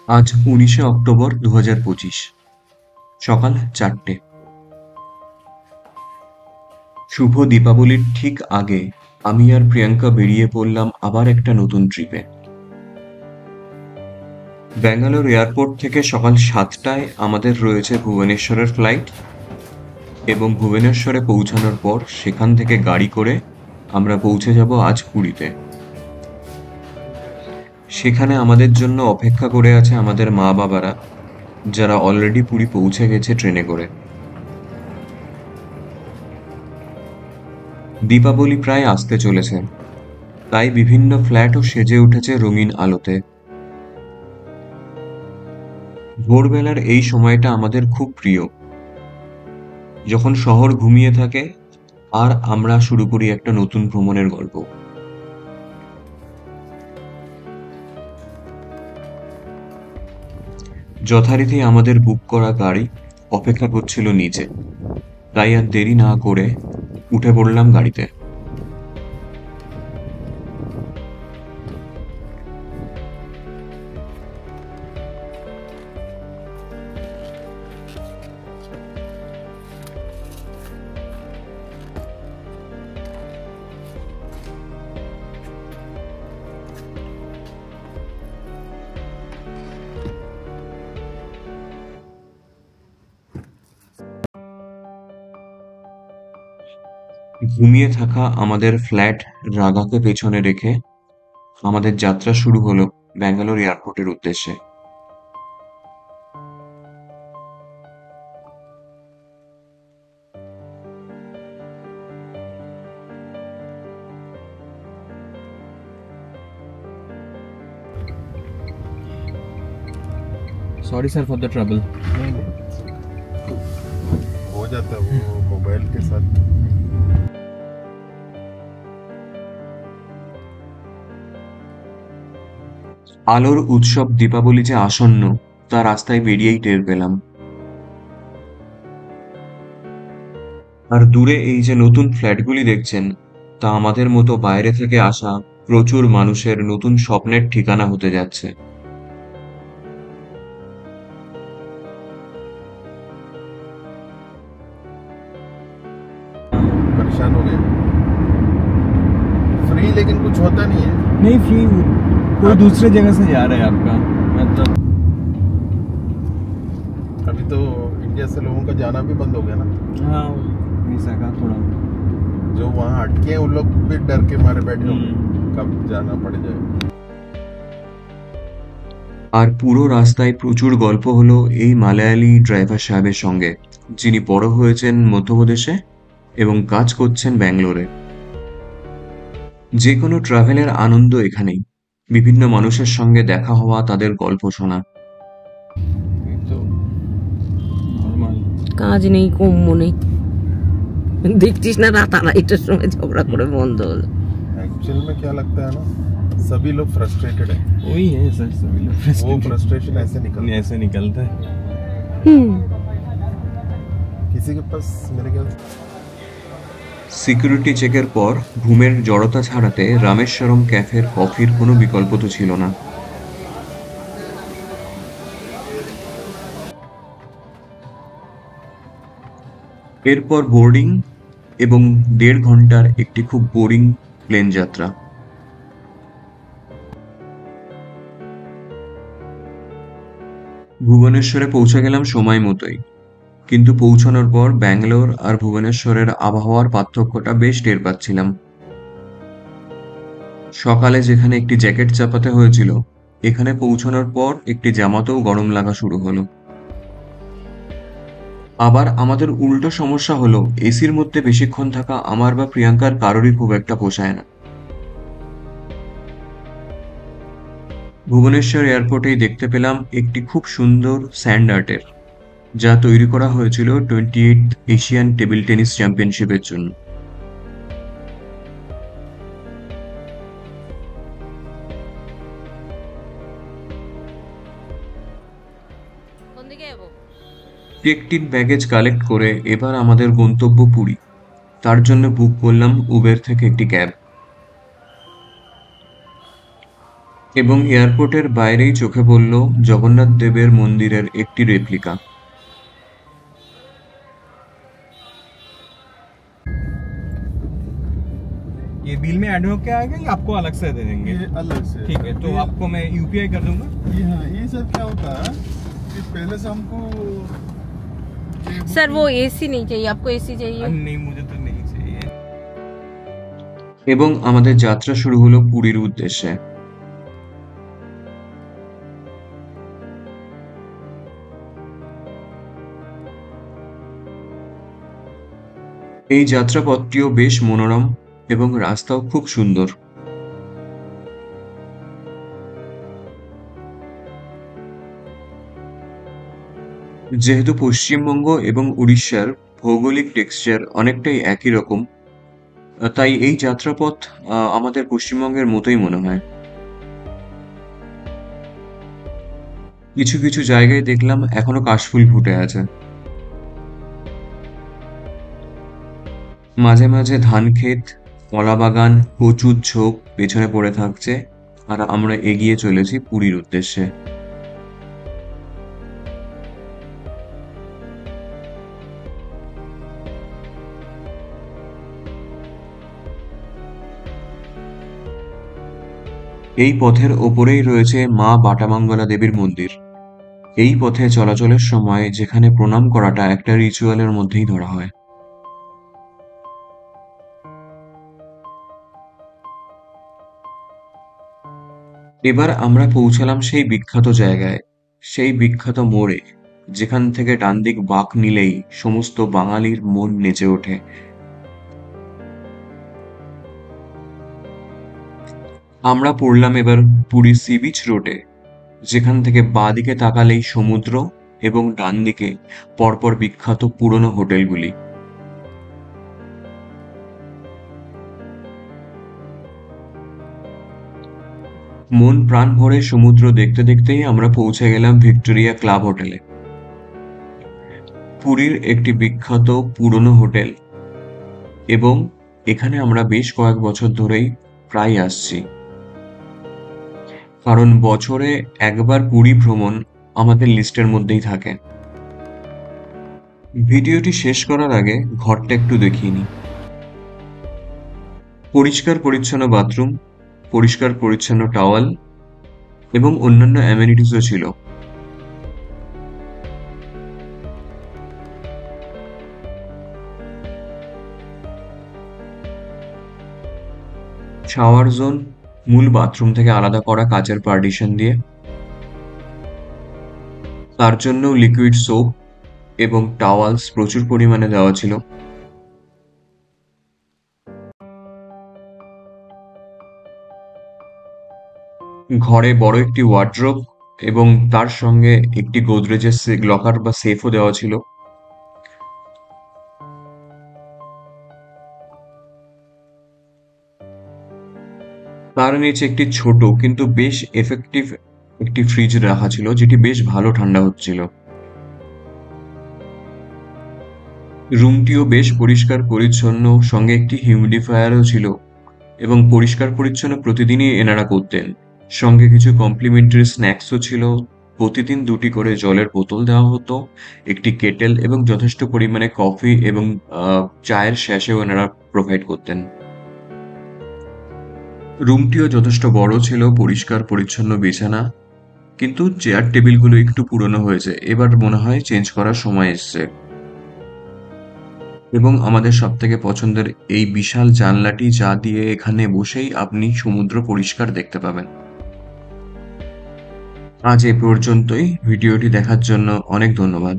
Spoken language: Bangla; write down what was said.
আজ 19শে অক্টোবর 2025, সকাল 4টে। শুভ দীপাবলির ঠিক আগে আমি আর প্রিয়াঙ্কা বেরিয়ে পড়লাম আবার একটা নতুন ট্রিপে। ব্যাঙ্গালোর এয়ারপোর্ট থেকে সকাল 7টায় আমাদের রয়েছে ভুবনেশ্বরের ফ্লাইট, এবং ভুবনেশ্বরে পৌঁছানোর পর সেখান থেকে গাড়ি করে আমরা পৌঁছে যাব আজ পুরীতে। সেখানে আমাদের জন্য অপেক্ষা করে আছে আমাদের মা বাবারা, যারা অলরেডি পুরী পৌঁছে গেছে ট্রেনে করে। দীপাবলি প্রায় আসতে চলেছে, তাই বিভিন্ন ফ্ল্যাটও সেজে উঠেছে রঙিন আলোতে। ভোরবেলার এই সময়টা আমাদের খুব প্রিয়, যখন শহর ঘুমিয়ে থাকে আর আমরা শুরু করি একটা নতুন ভ্রমণের গল্প। যথারীতি আমাদের বুক করা গাড়ি অপেক্ষা করছিল নিচে, তাই আর দেরি না করে উঠে পড়লাম গাড়িতে। ঘুমিয়ে থাকা আমাদের ফ্ল্যাট রাগাকে পেছনে রেখে আমাদের যাত্রা শুরু হলো ব্যাঙ্গালোর এয়ারপোর্টের উদ্দেশ্যে। Sorry sir for the trouble. हो जाता है वो मोबाइल के साथ। আলোর উৎসব দীপাবলি যে আসন্ন তা রাস্তায় বেরিয়েই টের পেলাম। আর দূরে এই যে নতুন ফ্ল্যাটগুলি দেখছেন, তা আমাদের মতো বাইরে থেকে আসা প্রচুর মানুষের নতুন স্বপ্নের ঠিকানা হতে যাচ্ছে। परेशान हो गए। फ्री लेकिन कुछ होता नहीं है। नहीं फ्री, कोई दूसरे जगह से जा रहा है आपका मतलब। अभी तो इंडिया से लोगों का जाना भी बंद हो गया ना। हाँ वीसा का थोड़ा। जो वहाँ अटके हैं उन लोग भी डर के मारे बैठे होंगे कब जाना पड़ जाए। আর পুরো রাস্তায় প্রচুর গল্প হলো এই মালায়ালি ড্রাইভার সাহেবের সঙ্গে, যিনি বড় হয়েছেন মধ্যপ্রদেশে এবং কাজ করছেন ব্যাঙ্গালোরে। যে কোনো ট্রাভেলের আনন্দ এখানেই, বিভিন্ন মানুষের সঙ্গে দেখা হওয়া, তাদের গল্প শোনা। ये तो নরমাল। কাজ নেই, কম্ম নেই, দেখছিস না রাত আড়াইটার সময় ঝগড়া করে বন্ধ হলো। एक्चुअल में क्या लगता है ना, सभी लोग फ्रस्ट्रेटेड है। वही है सर, सभी लोग वो फ्रस्ट्रेशन ऐसे निकलता है। किसी के पास मेरे ख्याल সিকিউরিটি চেকের পর ঘুমের জড়তা ছাড়াতে রামেশ্বরম ক্যাফের কফির কোনো বিকল্প তো ছিল না। এরপর বোর্ডিং এবং 1.5 ঘন্টার একটি খুব বোরিং প্লেন যাত্রা। ভুবনেশ্বরে পৌঁছে গেলাম সময় মতোই, কিন্তু পৌঁছানোর পর ব্যাঙ্গালোর আর ভুবনেশ্বরের আবহাওয়ার পার্থক্যটা বেশ টের পাচ্ছিলাম। সকালে যেখানে একটি জ্যাকেট চাপাতে হয়েছিল, এখানে পৌঁছানোর পর একটি জামাতেও গরম লাগা শুরু হলো। আবার আমাদের উল্টো সমস্যা হলো, এসির মধ্যে বেশিক্ষণ থাকা আমার বা প্রিয়াঙ্কার কারোরই খুব একটা পোষায় না। ভুবনেশ্বর এয়ারপোর্টেই দেখতে পেলাম একটি খুব সুন্দর স্যান্ড আর্টের, যা তৈরি করা হয়েছিল 28th এশিয়ান টেবিল টেনিস চ্যাম্পিয়নশিপের জন্য। কোন দিকে যাবো? চেকড ব্যাগেজ কালেক্ট করে এবার আমাদের গন্তব্য পুরী। তার জন্য বুক করলাম উবের থেকে একটি ক্যাব। এবং এয়ারপোর্টের বাইরেই চোখে পড়ল জগন্নাথ দেবের মন্দিরের একটি রেপ্লিকা। ये बिल में ऐड होके आएगा या आपको अलग से दे देंगे? ये अलग से। ठीक है, तो ये- आपको मैं यूपीआई कर दूंगा। हाँ, ये सब क्या होता है कि पहले से हमको ये सर वो एसी नहीं चाहिए, आपको एसी चाहिए? नहीं, मुझे तो नहीं चाहिए। এবং আমাদের যাত্রা শুরু হলো পুরীর উদ্দেশ্যে। এই যাত্রাপথটিও বেশ মনোরম এবং রাস্তাও খুব সুন্দর। যেহেতু পশ্চিমবঙ্গ এবং উড়িষ্যার ভৌগোলিক টেক্সচার অনেকটাই একই রকম, তাই এই যাত্রাপথ আমাদের পশ্চিমবঙ্গের মতোই মনে হয়। কিছু কিছু জায়গায় দেখলাম এখনো কাশফুল ফুটে আছে। মাঝে মাঝে ধান ক্ষেত, কলা বাগান, প্রচুর ঝোপ পেছনে পড়ে থাকছে, আর আমরা এগিয়ে চলেছি পুরীর উদ্দেশ্যে। এই পথের ওপরেই রয়েছে মা বাটামঙ্গলা দেবীর মন্দির। এই পথে চলাচলের সময় যেখানে প্রণাম করাটা একটা রিচুয়ালের মধ্যেই ধরা হয়। এবার আমরা পৌঁছালাম সেই বিখ্যাত জায়গায়, সেই বিখ্যাত মোড়ে, যেখান থেকে ডান দিক বাঁক নিলেই সমস্ত বাঙালির মন নেচে ওঠে। আমরা পড়লাম এবার পুরী সি বিচ রোডে, যেখান থেকে বাঁ দিকে তাকালেই সমুদ্র এবং ডান দিকে পরপর বিখ্যাত পুরনো হোটেলগুলি। মন প্রাণ ভরে সমুদ্র দেখতে দেখতেই আমরা পৌঁছে গেলাম ভিক্টোরিয়া ক্লাব হোটেলে। পুরীর একটি বিখ্যাত পুরনো হোটেল, এবং এখানে আমরা বেশ কয়েক বছর ধরেই প্রায় আসছি, কারণ বছরে একবার পুরী ভ্রমণ আমাদের লিস্টের মধ্যেই থাকে। ভিডিওটি শেষ করার আগে ঘরটা একটু দেখিয়ে নিই। পরিষ্কার পরিচ্ছন্ন বাথরুম, পরিষ্কার পরিচ্ছন্ন টাওয়াল এবং অন্যান্য অ্যামেনিটিসও ছিল। শাওয়ার জোন মূল বাথরুম থেকে আলাদা করা কাচের পার্টিশন দিয়ে, তার জন্যও লিকুইড সোপ এবং টাওয়ালস প্রচুর পরিমাণে দেওয়া ছিল। ঘরে বড় একটি ওয়ার্ড্রোব এবং তার সঙ্গে একটি গোদরেজের লকার বা সেফও দেওয়া ছিল। তার নিচে একটি ছোট কিন্তু বেশ এফেক্টিভ একটি ফ্রিজ রাখা ছিল, যেটি বেশ ভালো ঠান্ডা হচ্ছিল। রুমটিও বেশ পরিষ্কার পরিচ্ছন্ন, সঙ্গে একটি হিউমিডিফায়ারও ছিল, এবং পরিষ্কার পরিচ্ছন্ন প্রতিদিনই এনারা করতেন। সঙ্গে কিছু কমপ্লিমেন্টারি স্ন্যাক্সও ছিল। প্রতিদিন 2টি করে জলের বোতল দেওয়া হতো, একটি কেটেল এবং যথেষ্ট পরিমাণে কফি এবং চায়ের স্যাশেও এনারা প্রোভাইড করতেন। রুমটিও যথেষ্ট বড় ছিল, পরিষ্কার পরিচ্ছন্ন বিছানা, কিন্তু চেয়ার টেবিলগুলো একটু পুরনো হয়েছে, এবার মনে হয় চেঞ্জ করার সময় এসছে। এবং আমাদের সবথেকে পছন্দের এই বিশাল জানলাটি, যা দিয়ে এখানে বসেই আপনি সমুদ্র পরিষ্কার দেখতে পাবেন। আজ এ পর্যন্তই। ভিডিওটি দেখার জন্য অনেক ধন্যবাদ।